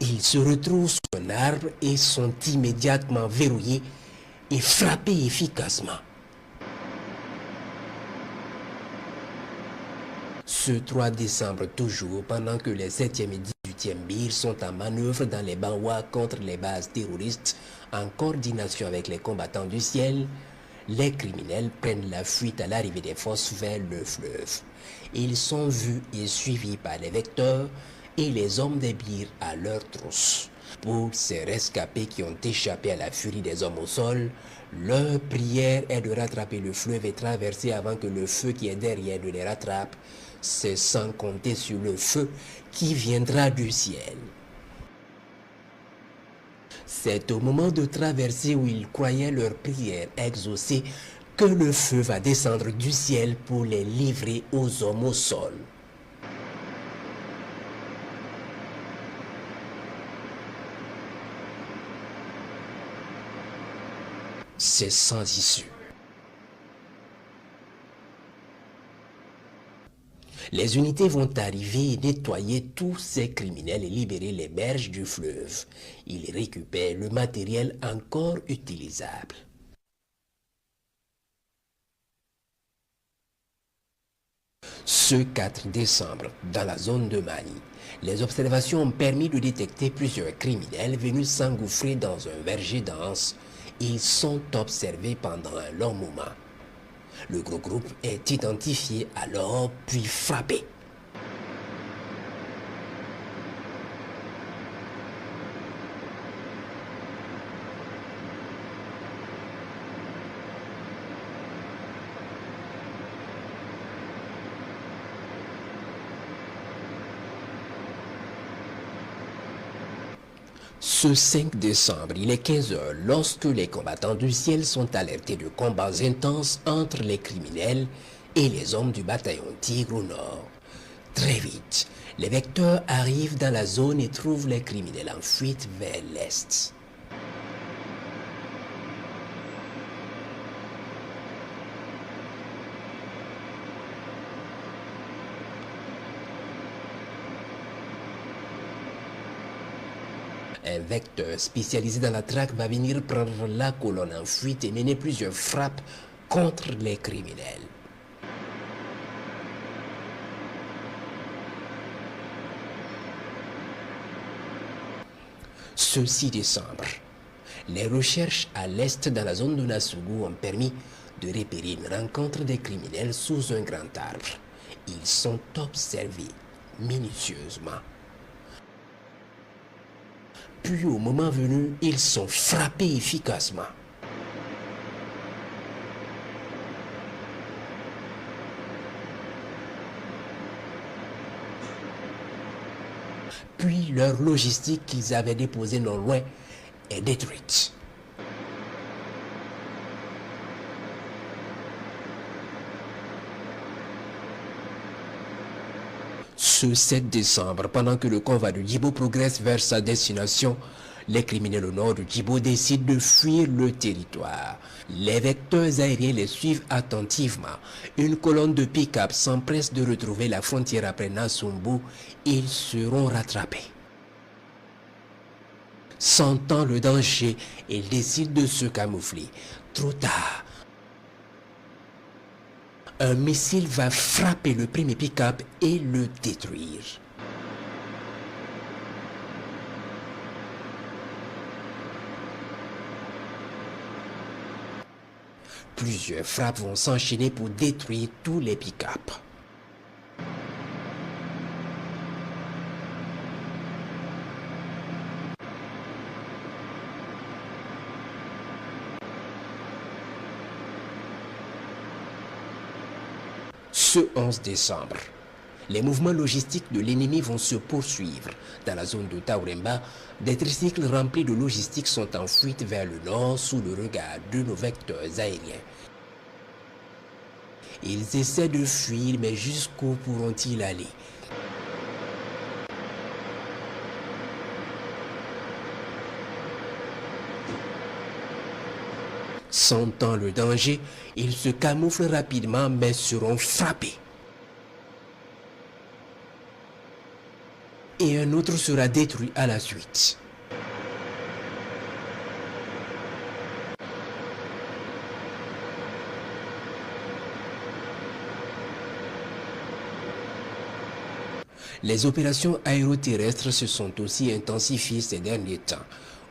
Ils se retrouvent sous un arbre et sont immédiatement verrouillés et frappés efficacement. Ce 3 décembre toujours, pendant que les 7e et 18e BIR sont en manœuvre dans les Banwa contre les bases terroristes en coordination avec les combattants du ciel, les criminels prennent la fuite à l'arrivée des fosses vers le fleuve. Ils sont vus et suivis par les vecteurs et les hommes des BIR à leur trousse. Pour ces rescapés qui ont échappé à la furie des hommes au sol, leur prière est de rattraper le fleuve et traverser avant que le feu qui est derrière ne les rattrape. C'est sans compter sur le feu qui viendra du ciel. C'est au moment de traverser où ils croyaient leur prière exaucée que le feu va descendre du ciel pour les livrer aux hommes au sol. C'est sans issue. Les unités vont arriver et nettoyer tous ces criminels et libérer les berges du fleuve. Ils récupèrent le matériel encore utilisable. Ce 4 décembre, dans la zone de Mani, les observations ont permis de détecter plusieurs criminels venus s'engouffrer dans un verger dense. Ils sont observés pendant un long moment. Le gros groupe est identifié alors puis frappé. Ce 5 décembre, il est 15 heures lorsque les combattants du ciel sont alertés de combats intenses entre les criminels et les hommes du bataillon Tigre au nord. Très vite, les vecteurs arrivent dans la zone et trouvent les criminels en fuite vers l'est. Un vecteur spécialisé dans la traque va venir prendre la colonne en fuite et mener plusieurs frappes contre les criminels. Ce 6 décembre, les recherches à l'est dans la zone de Nasugu ont permis de repérer une rencontre des criminels sous un grand arbre. Ils sont observés minutieusement. Puis au moment venu, ils sont frappés efficacement. Puis leur logistique qu'ils avaient déposée non loin est détruite. Ce 7 décembre, pendant que le convoi de Djibo progresse vers sa destination, les criminels au nord de Djibo décident de fuir le territoire. Les vecteurs aériens les suivent attentivement. Une colonne de pick-up s'empresse de retrouver la frontière après Nassumbu. Ils seront rattrapés. Sentant le danger, ils décident de se camoufler. Trop tard. Un missile va frapper le premier pick-up et le détruire. Plusieurs frappes vont s'enchaîner pour détruire tous les pick-up. Ce 11 décembre, les mouvements logistiques de l'ennemi vont se poursuivre. Dans la zone de Tauremba, des tricycles remplis de logistique sont en fuite vers le nord sous le regard de nos vecteurs aériens. Ils essaient de fuir, mais jusqu'où pourront-ils aller? Sentant le danger, ils se camouflent rapidement mais seront frappés. et un autre sera détruit à la suite. Les opérations aéroterrestres se sont aussi intensifiées ces derniers temps.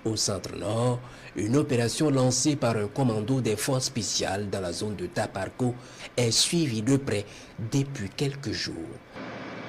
Au centre-nord, une opération lancée par un commando des forces spéciales dans la zone de Taparco est suivie de près depuis quelques jours.